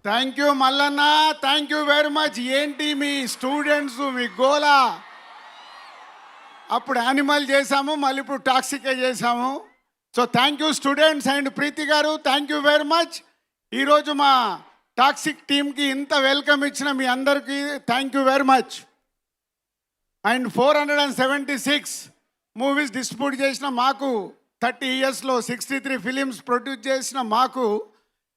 Thank you Mallanna, thank you very much. ఏంటి మీ students మీ గోలా? అప్పుడు animal చేసాము, మళ్ళీ ఇప్పుడు టాక్సికే చేసాము. So thank you students and Preethi garu, thank you very much. ఈరోజు మా టాక్సిక్ టీమ్కి ఇంత వెల్కమ్ ఇచ్చిన మీ అందరికీ thank you very much. And 476 movies distribute చేసిన మాకు, 30 ఇయర్స్లో 63 ఫిలిమ్స్ ప్రొడ్యూస్ చేసిన మాకు,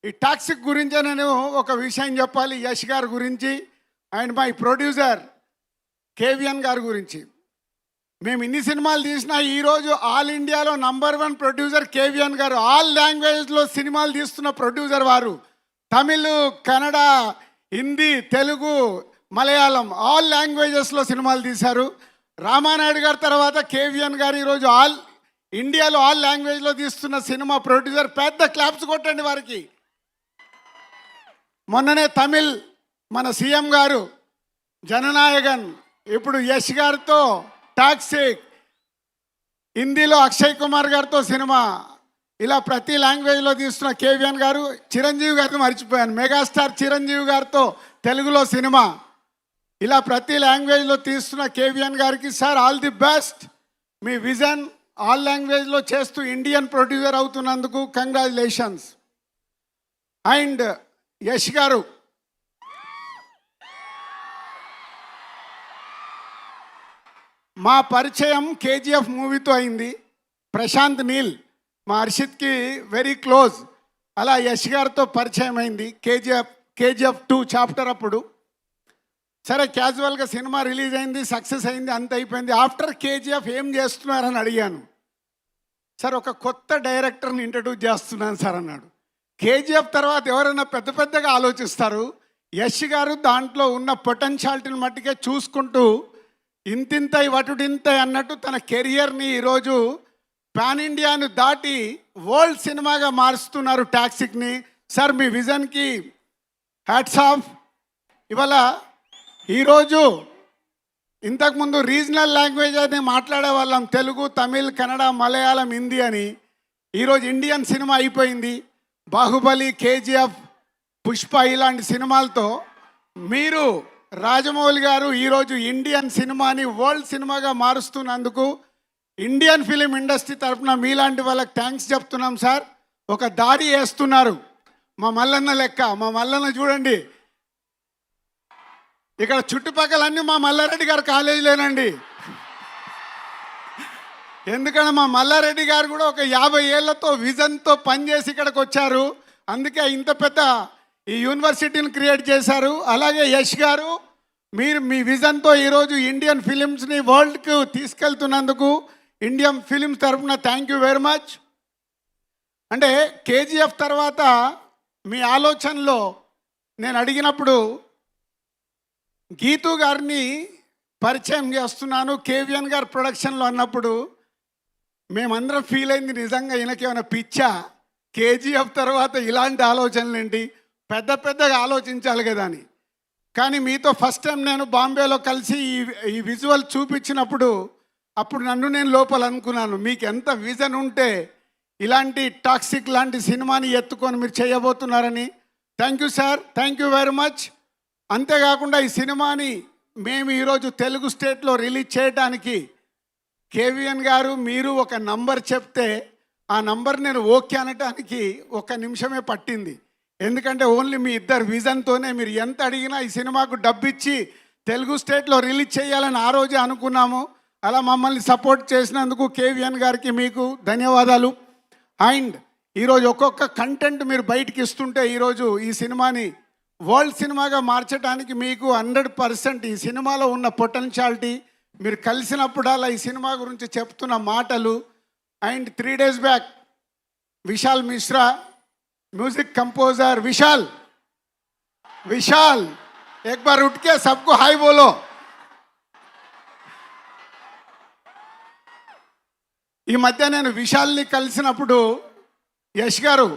ఈ టాక్సిక్ గురించి నేను ఒక విషయం చెప్పాలి. యష్ గారి గురించి అండ్ మై ప్రొడ్యూసర్ కేవిఎన్ గారి గురించి. మేము ఇన్ని సినిమాలు తీసినా ఈరోజు ఆల్ ఇండియాలో #1 ప్రొడ్యూసర్ కేవిఎన్ గారు. ఆల్ లాంగ్వేజ్లో సినిమాలు తీస్తున్న ప్రొడ్యూసర్ వారు. తమిళ్, కన్నడ, హిందీ, తెలుగు, మలయాళం ఆల్ లాంగ్వేజెస్లో సినిమాలు తీశారు. రామానాయుడు గారి తర్వాత కేవిఎన్ గారు ఈరోజు ఆల్ ఇండియాలో ఆల్ లాంగ్వేజ్లో తీస్తున్న సినిమా ప్రొడ్యూసర్. పెద్ద క్లాప్స్ కొట్టండి వారికి. మొన్ననే తమిళ్ మన సీఎం గారు జననాయకన్, ఇప్పుడు యష్ గారితో టాక్సిక్, హిందీలో అక్షయ్ కుమార్ గారితో సినిమా, ఇలా ప్రతి లాంగ్వేజ్లో తీస్తున్న కేవిఎన్ గారు. చిరంజీవి గారితో మర్చిపోయాను, మెగాస్టార్ చిరంజీవి గారితో తెలుగులో సినిమా, ఇలా ప్రతి లాంగ్వేజ్లో తీస్తున్న కేవిఎన్ గారికి సార్ ఆల్ ది బెస్ట్. మీ విజన్ ఆల్ లాంగ్వేజ్లో చేస్తూ ఇండియన్ ప్రొడ్యూసర్ అవుతున్నందుకు కంగ్రాచులేషన్స్. అండ్ యష్ గారు, మా పరిచయం కేజీఎఫ్ మూవీతో అయింది. ప్రశాంత్ నీల్ మా హర్షిత్కి వెరీ క్లోజ్. అలా యష్ గారితో పరిచయం అయింది కేజీఎఫ్ 2 చాప్టర్ అప్పుడు. సరే క్యాజువల్గా సినిమా రిలీజ్ అయింది, సక్సెస్ అయింది, అంత అయిపోయింది. ఆఫ్టర్ కేజీఎఫ్ ఏం చేస్తున్నారని అడిగాను. సార్ ఒక కొత్త డైరెక్టర్ని ఇంట్రడ్యూస్ చేస్తున్నాను సార్ అన్నాడు. కేజీఎఫ్ తర్వాత ఎవరైనా పెద్ద పెద్దగా ఆలోచిస్తారు. యష్ గారు దాంట్లో ఉన్న పొటెన్షియాలిటీని మట్టుకే చూసుకుంటూ ఇంతింతై వటుడింతై అన్నట్టు తన కెరియర్ని ఈరోజు పాన్ ఇండియాను దాటి వరల్డ్ సినిమాగా మారుస్తున్నారు టాక్సిక్ని. సార్ మీ విజన్కి హ్యాట్స్ ఆఫ్. ఇవాళ ఈరోజు ఇంతకుముందు రీజనల్ లాంగ్వేజ్ అని మాట్లాడే వాళ్ళం, తెలుగు, తమిళ్, కన్నడ, మలయాళం, హిందీ అని. ఈరోజు ఇండియన్ సినిమా అయిపోయింది. బాహుబలి, కేజీఎఫ్, పుష్ప ఇలాంటి సినిమాలతో మీరు రాజమౌళి గారు ఈరోజు ఇండియన్ సినిమాని వరల్డ్ సినిమాగా మారుస్తున్నందుకు ఇండియన్ ఫిలిం ఇండస్ట్రీ తరఫున మీలాంటి వాళ్ళకి థ్యాంక్స్ చెప్తున్నాం సార్. ఒక దారి వేస్తున్నారు మా మల్లన్న లెక్క. మా మల్లన్న చూడండి, ఇక్కడ చుట్టుపక్కలన్నీ మా మల్లారెడ్డి గారు కాలేజీలేనండి. ఎందుకంటే మా మల్లారెడ్డి గారు కూడా ఒక 50 ఏళ్లతో విజన్తో పనిచేసి ఇక్కడికి వచ్చారు. అందుకే ఇంత పెద్ద ఈ యూనివర్సిటీని క్రియేట్ చేశారు. అలాగే యష్ గారు, మీరు మీ విజన్తో ఈరోజు ఇండియన్ ఫిలిమ్స్ని వరల్డ్కు తీసుకెళ్తున్నందుకు ఇండియన్ ఫిలిమ్స్ తరఫున థ్యాంక్ యూ వెరీ మచ్. అంటే కేజీఎఫ్ తర్వాత మీ ఆలోచనలో నేను అడిగినప్పుడు గీతూ గారిని పరిచయం చేస్తున్నాను కేవిఎన్ గారు ప్రొడక్షన్లో అన్నప్పుడు మేమందరం ఫీల్ అయింది, నిజంగా ఈయనకేమైనా పిచ్చా, కేజీఎఫ్ తర్వాత ఇలాంటి ఆలోచనలు ఏంటి, పెద్ద పెద్దగా ఆలోచించాలి కదా అని. కానీ మీతో ఫస్ట్ టైం నేను బాంబేలో కలిసి ఈ విజువల్ చూపించినప్పుడు అప్పుడు నన్ను నేను లోపల అనుకున్నాను, మీకు ఎంత విజన్ ఉంటే ఇలాంటి టాక్సిక్ లాంటి సినిమాని ఎత్తుకొని మీరు చేయబోతున్నారని. Thank you sir, thank you very much. అంతేకాకుండా ఈ సినిమాని మేము ఈరోజు తెలుగు స్టేట్లో రిలీజ్ చేయడానికి కేవిఎన్ గారు మీరు ఒక నంబర్ చెప్తే ఆ నంబర్ నేను ఓకే అనటానికి 1 నిమిషమే పట్టింది. ఎందుకంటే ఓన్లీ మీ ఇద్దరు విజన్తోనే మీరు ఎంత అడిగినా ఈ సినిమాకు డబ్బిచ్చి తెలుగు స్టేట్లో రిలీజ్ చేయాలని ఆ రోజే అనుకున్నాము. అలా మమ్మల్ని సపోర్ట్ చేసినందుకు కేవిఎన్ గారికి మీకు ధన్యవాదాలు. అండ్ ఈరోజు ఒక్కొక్క కంటెంట్ మీరు బయటికి ఇస్తుంటే ఈరోజు ఈ సినిమాని వరల్డ్ సినిమాగా మార్చడానికి మీకు 100% ఈ సినిమాలో ఉన్న పొటెన్షియాలిటీ, మీరు కలిసినప్పుడల్లా ఈ సినిమా గురించి చెప్తున్న మాటలు. And 3 days back Vishal Mishra, music composer Vishal, एक बार उठ के सबको हाय बोलो. ఈ మధ్య నేను విశాల్ని కలిసినప్పుడు యష్ గారు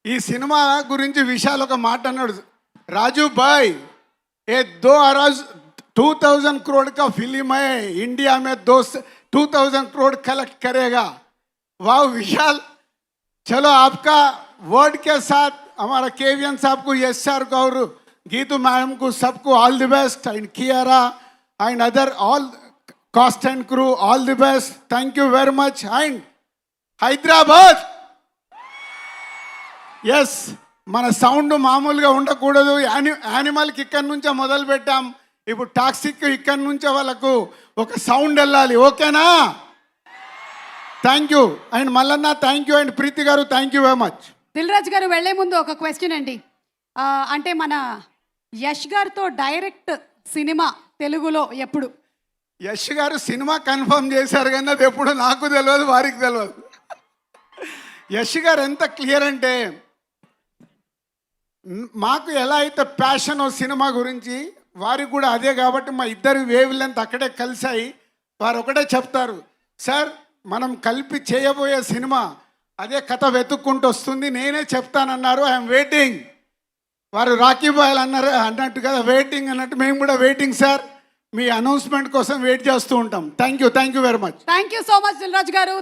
ఈ సినిమా గురించి విశాల్ ఒక మాట అన్నాడు, రాజు భాయ్ ఏ 2000 करोड़ का फिल्म है, इंडिया में 2000 करोड़ कलेक्ट करेगा. वाह विशाल, चलो आपका वर्ड के साथ हमारा केवीएन साहब को, यश सर को और गीतू मैडम को, सबको all the best, and Kiara and other all cast and crew all the best. Thank you very much. And Hyderabad ఎస్, మన సౌండ్ మామూలుగా ఉండకూడదు. యానిమల్కి ఇక్కడి నుంచే మొదలు పెట్టాం, ఇప్పుడు టాక్సిక్ ఇక్కడి నుంచే వాళ్ళకు ఒక సౌండ్ వెళ్ళాలి. ఓకేనా? Thank you. And Mallanna thank you, and Preethi garu thank you very much. Dil Raju garu వెళ్లే ముందు ఒక క్వశ్చన్ అండి. అంటే మన యష్ గారితో డైరెక్ట్ సినిమా తెలుగులో ఎప్పుడు? యష్ గారు సినిమా కన్ఫర్మ్ చేశారు కానీ అది ఎప్పుడు నాకు తెలియదు, వారికి తెలియదు. యష్ గారు ఎంత క్లియర్ అంటే, మాకు ఎలా అయితే ప్యాషన్ సినిమా గురించి, వారికి కూడా అదే. కాబట్టి మా ఇద్దరు వేవ్ లెంత్ అక్కడే కలిసాయి. వారు ఒకటే చెప్తారు, సార్ మనం కలిపి చేయబోయే సినిమా అదే కథ వెతుక్కుంటూ వస్తుంది, నేనే చెప్తానన్నారు. I'm waiting. వారు రాఖీ బాయ్ అన్నట్టు కదా, వెయిటింగ్ అన్నట్టు మేము కూడా వెయిటింగ్ సార్. మీ అనౌన్స్మెంట్ కోసం వెయిట్ చేస్తూ ఉంటాం. Thank you very much. Thank you so much Dil Raju గారు.